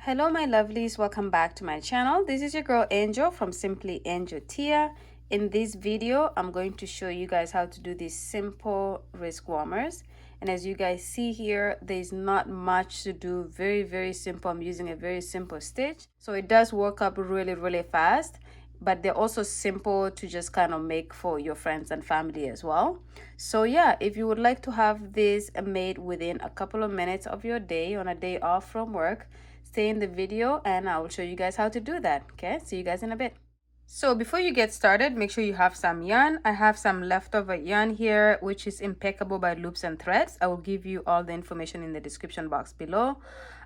Hello my lovelies, welcome back to my channel. This is your girl Angel from Simply Angel Tia. In this video I'm going to show you guys how to do these simple wrist warmers, and as you guys see here, there's not much to do. Very simple. I'm using a very simple stitch, so it does work up really fast, but they're also simple to just kind of make for your friends and family as well. So yeah, if you would like to have this made within a couple of minutes of your day on a day off from work, stay in the video and I will show you guys how to do that. Okay, see you guys in a bit. So before you get started, make sure you have some yarn. I have some leftover yarn here, which is Impeccable by Loops and Threads. I will give you all the information in the description box below.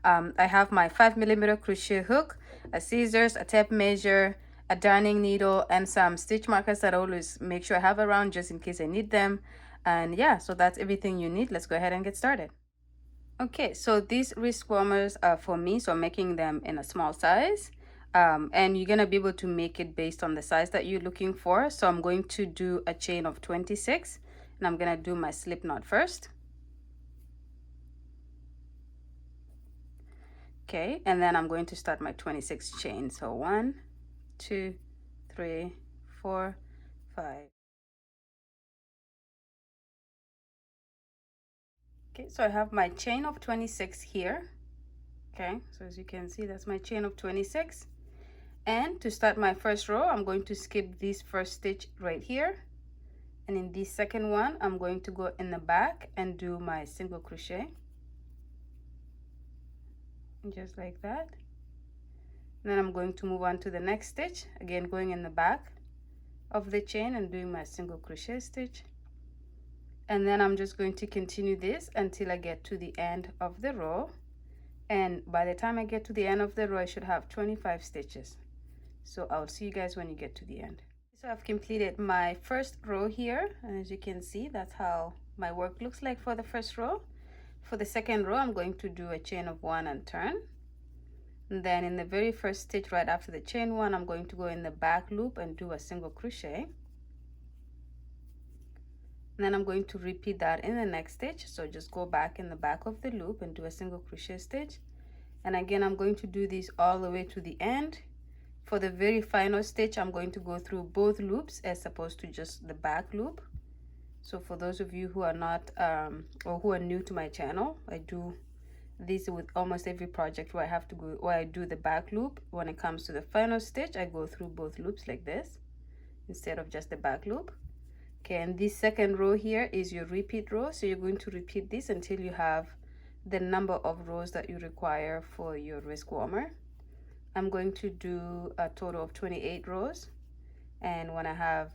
I have my 5mm crochet hook, a scissors, a tape measure, a darning needle, and some stitch markers that I always make sure I have around just in case I need them. And yeah, so that's everything you need. Let's go ahead and get started. Okay, so these wrist warmers are for me, so I'm making them in a small size. And you're gonna be able to make it based on the size that you're looking for. So I'm going to do a chain of 26, and I'm gonna do my slip knot first. Okay, and then I'm going to start my 26 chain. So 1, 2, 3, 4, 5. Okay, so I have my chain of 26 here. Okay, so as you can see, that's my chain of 26. And to start my first row, I'm going to skip this first stitch right here, and in this second one I'm going to go in the back and do my single crochet, just like that. And then I'm going to move on to the next stitch, again going in the back of the chain and doing my single crochet stitch. And then I'm just going to continue this until I get to the end of the row, and by the time I get to the end of the row I should have 25 stitches. So I'll see you guys when you get to the end. So I've completed my first row here, and as you can see, that's how my work looks like for the first row. For the second row, I'm going to do a chain of 1 and turn. And then in the very first stitch right after the chain 1, I'm going to go in the back loop and do a single crochet. And then I'm going to repeat that in the next stitch. So just go back in the back of the loop and do a single crochet stitch. And again, I'm going to do this all the way to the end. For the very final stitch, I'm going to go through both loops as opposed to just the back loop. So for those of you who are not or who are new to my channel, I do this with almost every project where I have to go, where I do the back loop. When it comes to the final stitch, I go through both loops like this instead of just the back loop. Okay, and this second row here is your repeat row, so you're going to repeat this until you have the number of rows that you require for your wrist warmer. I'm going to do a total of 28 rows, and when I have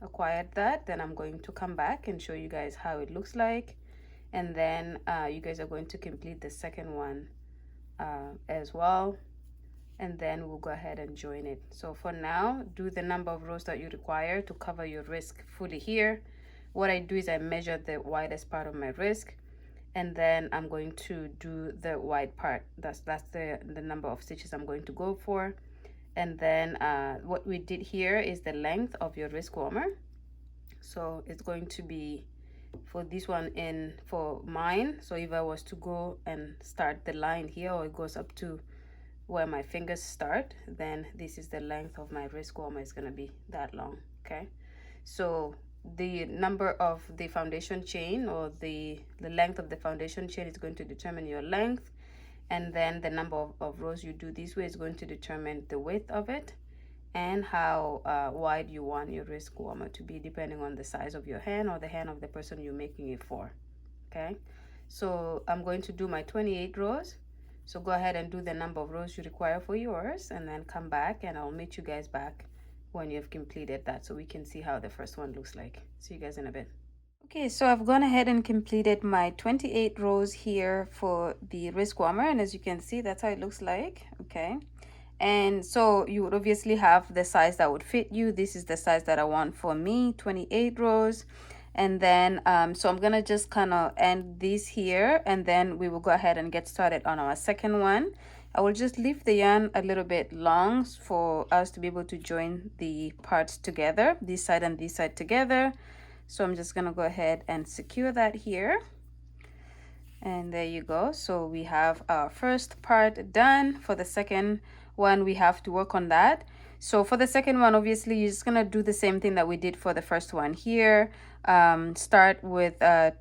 acquired that, then I'm going to come back and show you guys how it looks like, and then you guys are going to complete the second one as well, and then we'll go ahead and join it. So for now, do the number of rows that you require to cover your wrist fully here. What I do is I measure the widest part of my wrist, and then I'm going to do the wide part. That's the number of stitches I'm going to go for. And then what we did here is the length of your wrist warmer. So it's going to be, for this one, in for mine, so if I was to go and start the line here, or it goes up to where my fingers start, then this is the length of my wrist warmer. Is going to be that long. Okay, so the number of the foundation chain, or the length of the foundation chain, is going to determine your length, and then the number of rows you do this way is going to determine the width of it and how wide you want your wrist warmer to be, depending on the size of your hand or the hand of the person you're making it for. Okay, so I'm going to do my 28 rows. So go ahead and do the number of rows you require for yours, and then come back and I'll meet you guys back when you've completed that, so we can see how the first one looks like. See you guys in a bit. Okay, so I've gone ahead and completed my 28 rows here for the wrist warmer, and as you can see, that's how it looks like. Okay, and so you would obviously have the size that would fit you. This is the size that I want for me, 28 rows. And then so I'm gonna just kind of end this here, and then we will go ahead and get started on our second one. I will just leave the yarn a little bit long for us to be able to join the parts together, this side and this side together. So I'm just gonna go ahead and secure that here. And there you go. So we have our first part done. For the second one, we have to work on that. So for the second one, obviously, you're just gonna do the same thing that we did for the first one here. Start with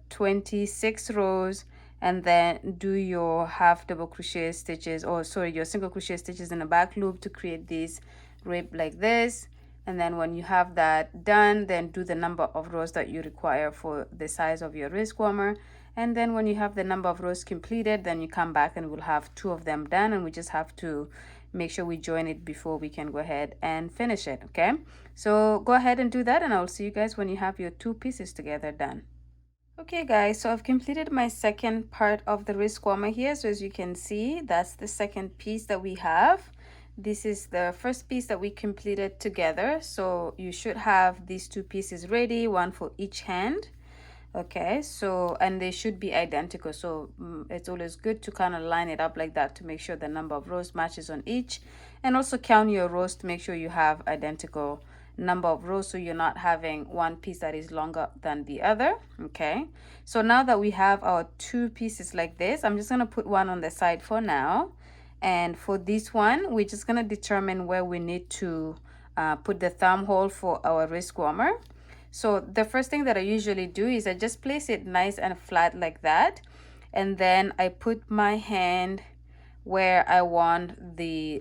26 rows, and then do your half double crochet stitches, or sorry, your single crochet stitches in the back loop to create this rib like this. And then when you have that done, then do the number of rows that you require for the size of your wrist warmer. And then when you have the number of rows completed, then you come back and we'll have 2 of them done, and we just have to make sure we join it before we can go ahead and finish it. Okay, so go ahead and do that, and I'll see you guys when you have your 2 pieces together done. Okay guys, so I've completed my second part of the wrist warmer here. So as you can see, that's the second piece that we have. This is the first piece that we completed together. So you should have these 2 pieces ready, one for each hand. Okay, so and they should be identical, so it's always good to kind of line it up like that to make sure the number of rows matches on each, and also count your rows to make sure you have identical number of rows, so you're not having one piece that is longer than the other. Okay, so now that we have our 2 pieces like this, I'm just going to put one on the side for now, and for this one we're just going to determine where we need to put the thumb hole for our wrist warmer. So the first thing that I usually do is I just place it nice and flat like that, and then I put my hand where I want the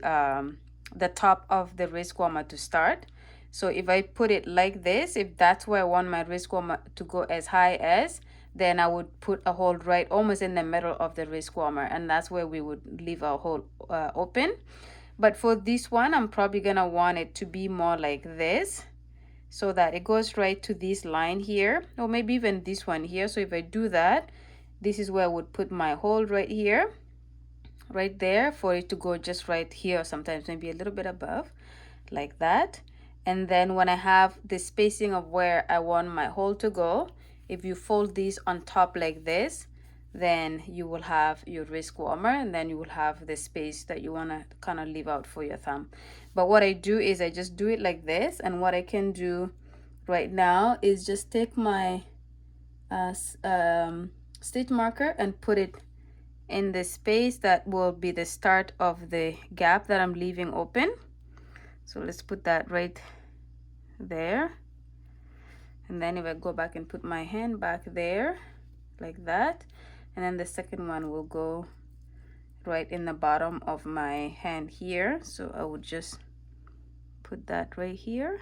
top of the wrist warmer to start. So if I put it like this, if that's where I want my wrist warmer to go as high as, then I would put a hole right almost in the middle of the wrist warmer, and that's where we would leave our hole open. But for this one, I'm probably gonna want it to be more like this, so that it goes right to this line here, or maybe even this one here. So if I do that, this is where I would put my hole right here, right there, for it to go just right here, sometimes maybe a little bit above, like that. And then when I have the spacing of where I want my hole to go, if you fold these on top like this, then you will have your wrist warmer, and then you will have the space that you want to kind of leave out for your thumb. But what I do is I just do it like this, and what I can do right now is just take my stitch marker and put it in the space that will be the start of the gap that I'm leaving open. So let's put that right there, and then if I go back and put my hand back there like that, and then the second one will go right in the bottom of my hand here. So I would just put that right here,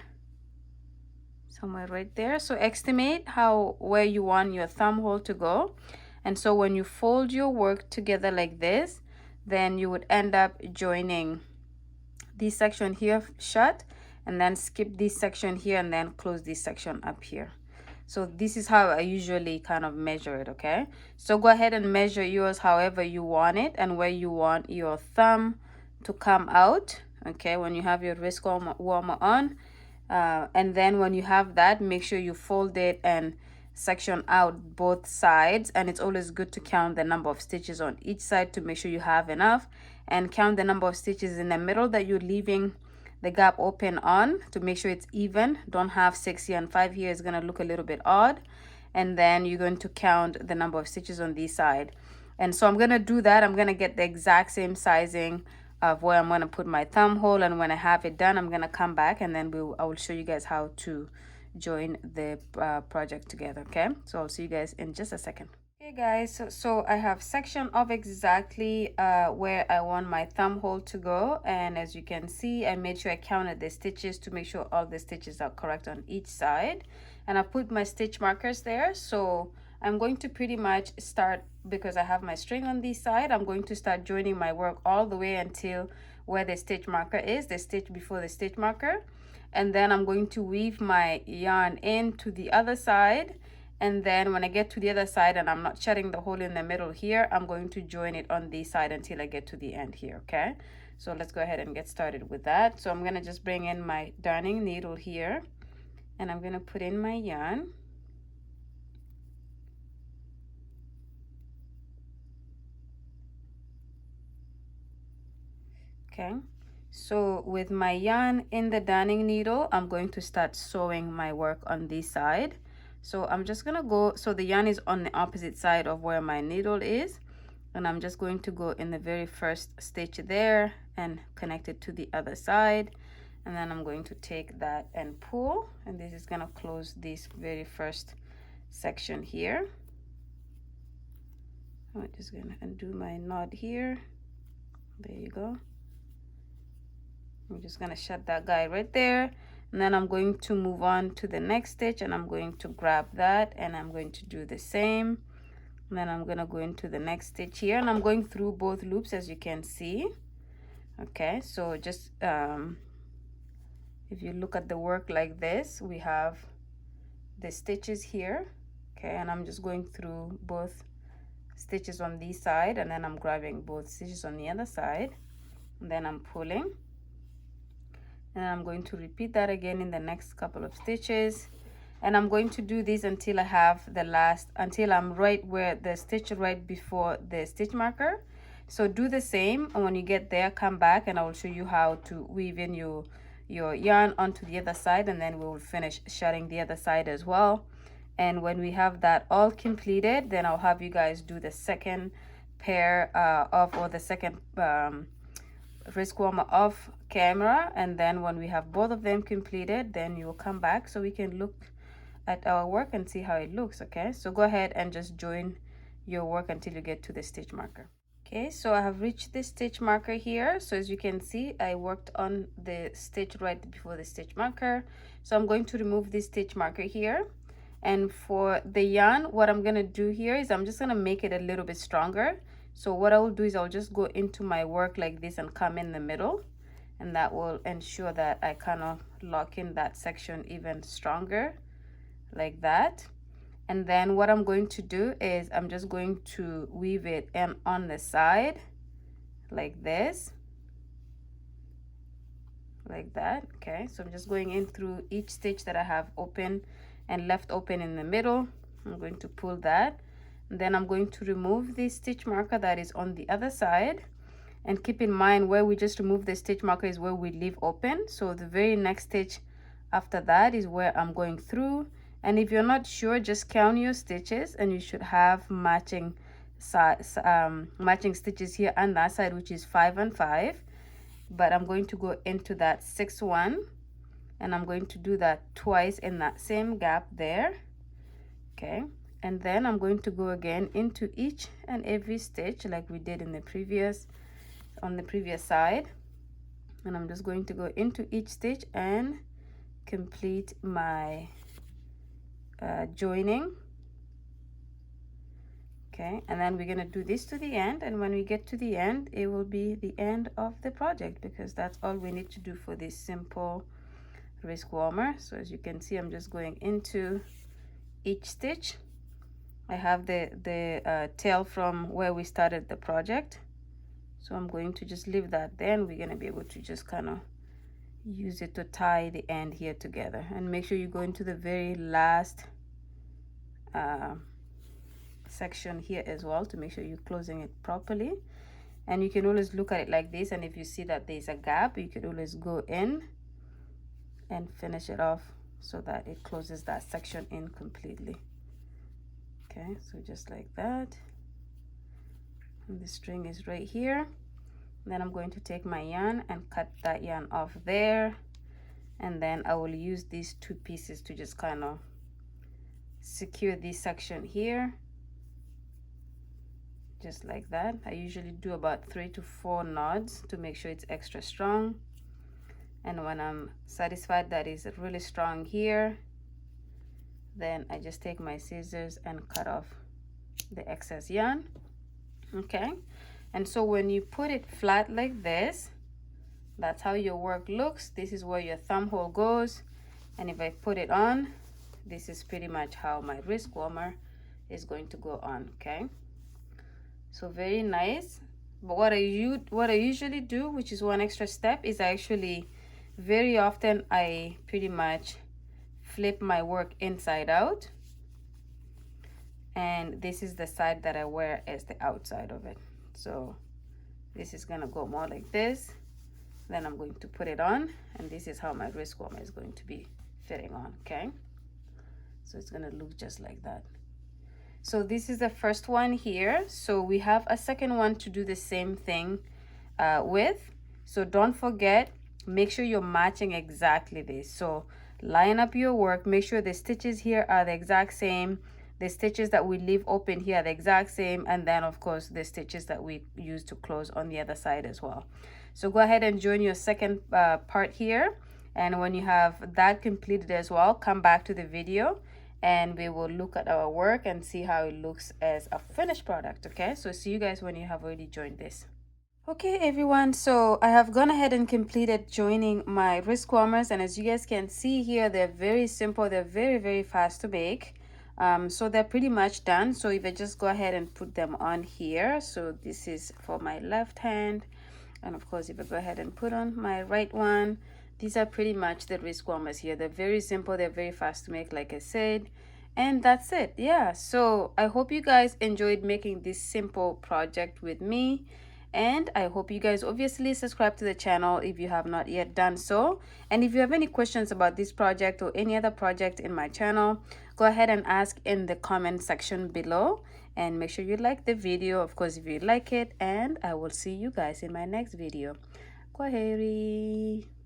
somewhere right there. So estimate where you want your thumb hole to go, and so when you fold your work together like this, then you would end up joining this section here shut, and then skip this section here, and then close this section up here. So this is how I usually kind of measure it. Okay, so go ahead and measure yours however you want it and where you want your thumb to come out. Okay, when you have your wrist warmer on, and then when you have that, make sure you fold it and section out both sides. And it's always good to count the number of stitches on each side to make sure you have enough, and count the number of stitches in the middle that you're leaving the gap open on to make sure it's even. Don't have 6 here and 5 here, it's going to look a little bit odd. And then you're going to count the number of stitches on this side. And so I'm going to do that. I'm going to get the exact same sizing of where I'm going to put my thumb hole, and when I have it done, I'm going to come back, and then I will show you guys how to join the project together. Okay, so I'll see you guys in just a second. Okay guys, so I have section of exactly where I want my thumb hole to go, and as you can see, I made sure I counted the stitches to make sure all the stitches are correct on each side, and I put my stitch markers there. So I'm going to pretty much start, because I have my string on this side, I'm going to start joining my work all the way until where the stitch marker is, the stitch before the stitch marker, and then I'm going to weave my yarn into the other side. And then when I get to the other side and I'm not shutting the hole in the middle here, I'm going to join it on this side until I get to the end here. Okay, so let's go ahead and get started with that. So I'm going to just bring in my darning needle here, and I'm going to put in my yarn. Okay, so with my yarn in the darning needle, I'm going to start sewing my work on this side. So I'm just gonna go, so the yarn is on the opposite side of where my needle is, and I'm just going to go in the very first stitch there and connect it to the other side, and then I'm going to take that and pull, and this is gonna close this very first section here. I'm just gonna undo my knot here. There you go. I'm just gonna shut that guy right there, and then I'm going to move on to the next stitch, and I'm going to grab that, and I'm going to do the same. And then I'm gonna go into the next stitch here, and I'm going through both loops, as you can see. Okay, so just if you look at the work like this, we have the stitches here. Okay, and I'm just going through both stitches on this side, and then I'm grabbing both stitches on the other side, and then I'm pulling, and I'm going to repeat that again in the next couple of stitches. And I'm going to do this until I have the last, until I'm right where the stitch right before the stitch marker. So do the same, and when you get there, come back and I will show you how to weave in your yarn onto the other side, and then we will finish shutting the other side as well. And when we have that all completed, then I'll have you guys do the second pair or the second wrist warmer off camera, and then when we have both of them completed, then you'll come back so we can look at our work and see how it looks. Okay, so go ahead and just join your work until you get to the stitch marker. Okay, so I have reached the stitch marker here. So as you can see, I worked on the stitch right before the stitch marker. So I'm going to remove this stitch marker here, and for the yarn, what I'm gonna do here is I'm just gonna make it a little bit stronger. So what I will do is I'll just go into my work like this and come in the middle, and that will ensure that I kind of lock in that section even stronger, like that. And then what I'm going to do is I'm just going to weave it in on the side like this, like that. Okay, so I'm just going in through each stitch that I have open and left open in the middle. I'm going to pull that, and then I'm going to remove the stitch marker that is on the other side. And keep in mind, where we just remove the stitch marker is where we leave open. So the very next stitch after that is where I'm going through. And if you're not sure, just count your stitches, and you should have matching matching stitches here on that side, which is 5 and 5. But I'm going to go into that 6 one, and I'm going to do that twice in that same gap there. Okay, and then I'm going to go again into each and every stitch like we did in the previous on the previous side, and I'm just going to go into each stitch and complete my joining. Okay, and then we're going to do this to the end, and when we get to the end, it will be the end of the project, because that's all we need to do for this simple wrist warmer. So as you can see, I'm just going into each stitch. I have the tail from where we started the project, so I'm going to just leave that there, and we're going to be able to just kind of use it to tie the end here together. And make sure you go into the very last section here as well to make sure you're closing it properly. And you can always look at it like this, and if you see that there's a gap, you could always go in and finish it off so that it closes that section in completely. Okay, so just like that, and the string is right here. Then I'm going to take my yarn and cut that yarn off there, and then I will use these two pieces to just kind of secure this section here, just like that. I usually do about 3 to 4 knots to make sure it's extra strong, and when I'm satisfied that is really strong here, then I just take my scissors and cut off the excess yarn. Okay, and so when you put it flat like this, that's how your work looks. This is where your thumb hole goes, and if I put it on, this is pretty much how my wrist warmer is going to go on. Okay, so very nice. But what I usually do, which is one extra step, is I actually very often I pretty much flip my work inside out, and this is the side that I wear as the outside of it. So this is gonna go more like this, then I'm going to put it on, and this is how my wrist warmer is going to be fitting on. Okay, So it's gonna look just like that. So this is the first one here. So we have a second one to do the same thing with. So don't forget, make sure you're matching exactly this. So line up your work, make sure the stitches here are the exact same, the stitches that we leave open here are the exact same, and then of course the stitches that we use to close on the other side as well. So go ahead and join your second part here, and when you have that completed as well, come back to the video and we will look at our work and see how it looks as a finished product. Okay, so see you guys when you have already joined this. Okay everyone, so I have gone ahead and completed joining my wrist warmers, and as you guys can see here, they're very simple, they're very fast to make. So they're pretty much done. So if I just go ahead and put them on here, so this is for my left hand, and of course if I go ahead and put on my right one, these are pretty much the wrist warmers here. They're very simple, they're very fast to make, like I said, and that's it. Yeah, so I hope you guys enjoyed making this simple project with me, and I hope you guys obviously subscribe to the channel if you have not yet done so. And if you have any questions about this project or any other project in my channel, go ahead and ask in the comment section below, and make sure you like the video, of course, if you like it, and I will see you guys in my next video. Kwaheri.